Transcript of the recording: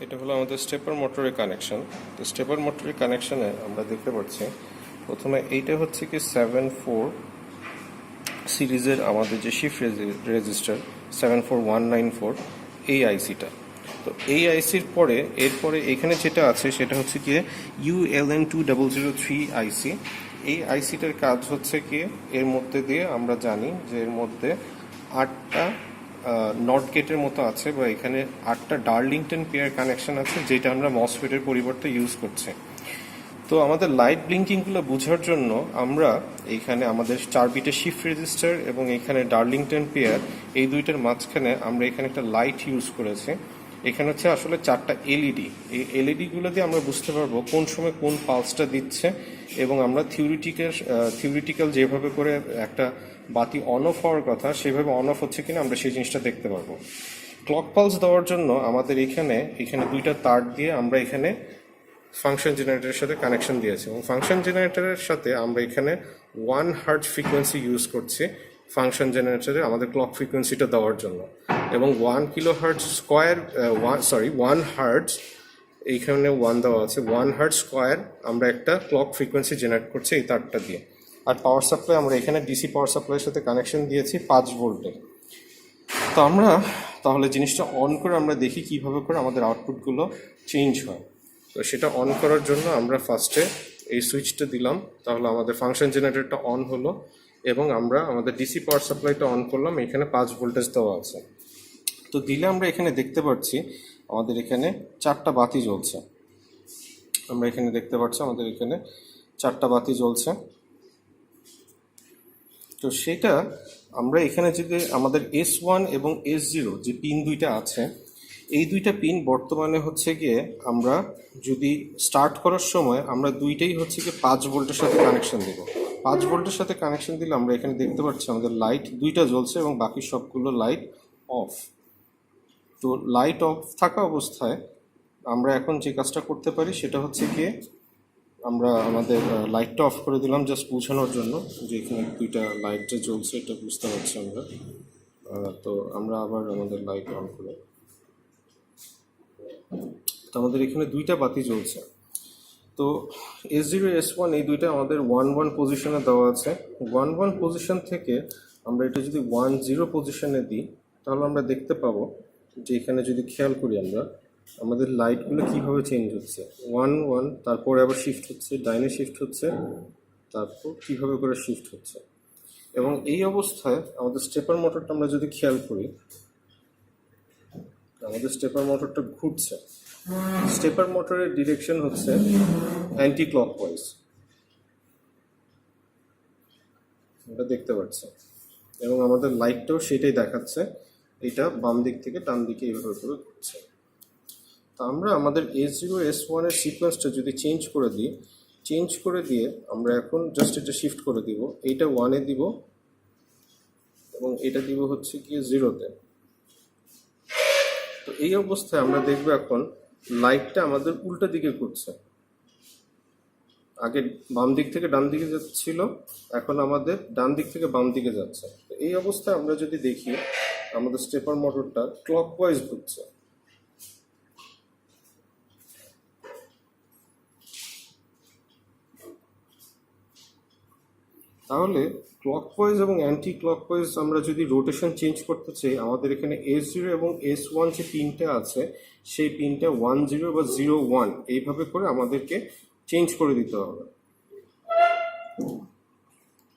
এটা হলো আমাদের স্টেপার মোটরের কানেকশন। তো স্টেপার মোটরের কানেকশনে আমরা দেখতে পাচ্ছি প্রথমে এইটা হচ্ছে কি 7-4 সিরিজের আমাদের যে শিফট রেজিস্টার 74194 এই আইসিটা। তো এই আইসির পরে এরপরে এখানে যেটা আছে সেটা হচ্ছে কি ULN2003 আইসি। এই আইসিটার কাজ হচ্ছে কি এর মধ্যে দিয়ে আমরা জানি যে এর মধ্যে 8টা নট গেটের মতো আছে বা এখানে 8টা ডার্লিংটন পেয়ার কানেকশন আছে যেটা আমরা মসফেটের পরিবর্তে ইউজ করছি। তো আমাদের লাইট ব্লিঙ্কিংগুলো বোঝার জন্য আমরা এইখানে আমাদের 4 বিটের শিফট রেজিস্টার এবং এখানে ডার্লিংটন পেয়ার এই দুইটার মাঝখানে আমরা এখানে একটা লাইট ইউজ করেছি। এখানে হচ্ছে আসলে 4টা এলইডি। এই এলইডিগুলো দিয়ে আমরা বুঝতে পারবো কোন সময় কোন পালসটা দিচ্ছে এবং আমরা থিওরিটিক্যাল যেভাবে করে একটা বাতি অন অফ হওয়ার কথা সেভাবে অন অফ হচ্ছে কিনা আমরা সেই জিনিসটা দেখতে পারবো। ক্লক পালস দেওয়ার জন্য আমাদের এখানে দুইটা তার দিয়ে আমরা এখানে ফাংশন জেনারেটরের সাথে কানেকশন দিয়েছি এবং ফাংশন জেনারেটরের সাথে আমরা এখানে 1 হার্টজ ফ্রিকোয়েন্সি ইউজ করছি ফাংশন জেনারেটরে আমাদের ক্লক ফ্রিকোয়েন্সিটা দেওয়ার জন্য এবং 1 কিলো হার্টজ স্কোয়ার 1 হার্টজ এইখানে 1 দেওয়া আছে 1 হার্টজ স্কোয়ার আমরা একটা ক্লক ফ্রিকোয়েন্সি জেনারেট করছি এই তারটা দিয়ে। আর পাওয়ার সাপ্লাই আমরা এখানে ডিসি পাওয়ার সাপ্লাইয়ের সাথে কানেকশন দিয়েছি 5 ভোল্টের। তো আমরা তাহলে জিনিসটা অন করে আমরা দেখি কিভাবে করে আমাদের আউটপুটগুলো চেঞ্জ হয়। তো সেটা অন করার জন্য আমরা ফার্স্টে এই সুইচটা দিলাম, তাহলে আমাদের ফাংশন জেনারেটরটা অন হলো এবং আমরা আমাদের ডিসি পাওয়ার সাপ্লাইটা অন করলাম। এখানে 5 ভোল্টেজ দেওয়া আছে। তো দিলে আমরা এখানে দেখতে পাচ্ছি আমাদের এখানে 4টা বাতি জ্বলছে। আমরা এখানে দেখতে পাচ্ছি আমাদের এখানে 4টা বাতি জ্বলছে। তো সেটা আমরা এখানে যদি আমাদের S1 এবং S0 যে পিন দুইটা আছে এই দুইটা পিন বর্তমানে হচ্ছে গিয়ে আমরা যদি স্টার্ট করার সময় আমরা দুইটাই হচ্ছে গিয়ে 5 ভোল্টের সাথে কানেকশন দেব। 5 ভোল্টের সাথে কানেকশন দিলে আমরা এখানে দেখতে পাচ্ছি আমাদের লাইট দুইটা জ্বলছে এবং বাকি সবগুলো লাইট অফ। তো লাইট অফ থাকা অবস্থায় আমরা এখন যে কাজটা করতে পারি সেটা হচ্ছে গিয়ে আমরা আমাদের লাইটটা অফ করে দিলাম জাস্ট বোঝানোর জন্য যে এখানে দুইটা লাইট যে জ্বলছে এটা বুঝতে পারছি আমরা। তো আমরা আবার আমাদের লাইট অন করে তো আমাদের এখানে দুইটা বাতি জ্বলছে। তো S0 S1 এই দুইটা আমাদের 1-1 পজিশনে দেওয়া আছে। 1-1 পজিশন থেকে আমরা এটা যদি 1-0 পজিশনে দিই তাহলে আমরা দেখতে পাবো যে এখানে যদি খেয়াল করি আমরা আমাদের লাইটগুলো কিভাবে চেঞ্জ হচ্ছে 1-1 তারপরে আবার শিফট হচ্ছে ডাইনে শিফট হচ্ছে তারপর কিভাবে করে শিফট হচ্ছে। এবং এই অবস্থায় আমাদের স্টেপার মোটরটা আমরা যদি খেয়াল করি আমাদের স্টেপার মোটরটা ঘুরছে। স্টেপার মোটরের ডিরেকশন হচ্ছে অ্যান্টি ক্লকওয়াইজ, এটা দেখতে পাচ্ছি এবং আমাদের লাইটটাও সেটাই দেখাচ্ছে, এটা বাম দিক থেকে ডান দিকে এইভাবে করে ঘুরছে। তা আমরা আমাদের S0 S1 এর সিকোয়েন্সটা যদি চেঞ্জ করে দিয়ে আমরা এখন জাস্ট এটা শিফট করে দিব, এইটা 1-এ দিব এবং এটা দিব হচ্ছে কি 0-তে। তো এই অবস্থায় আমরা দেখব এখন লাইটটা আমাদের উল্টা দিকে ঘুরছে। আগে বাম দিক থেকে ডান দিকে যাচ্ছিল, এখন আমাদের ডান দিক থেকে বাম দিকে যাচ্ছে। তো এই অবস্থায় আমরা যদি দেখি আমাদের স্টেপার মোটরটা ক্লকওয়াইজ ঘুরছে। তাহলে ক্লকওয়াইজ এবং অ্যান্টি ক্লকওয়াইজ আমরা যদি রোটেশন চেঞ্জ করতে চাই আমাদের এখানে S0 এবং S1 যে পিনটা আছে সেই পিনটা 10 বা 01 এইভাবে করে আমাদেরকে চেঞ্জ করে দিতে হবে।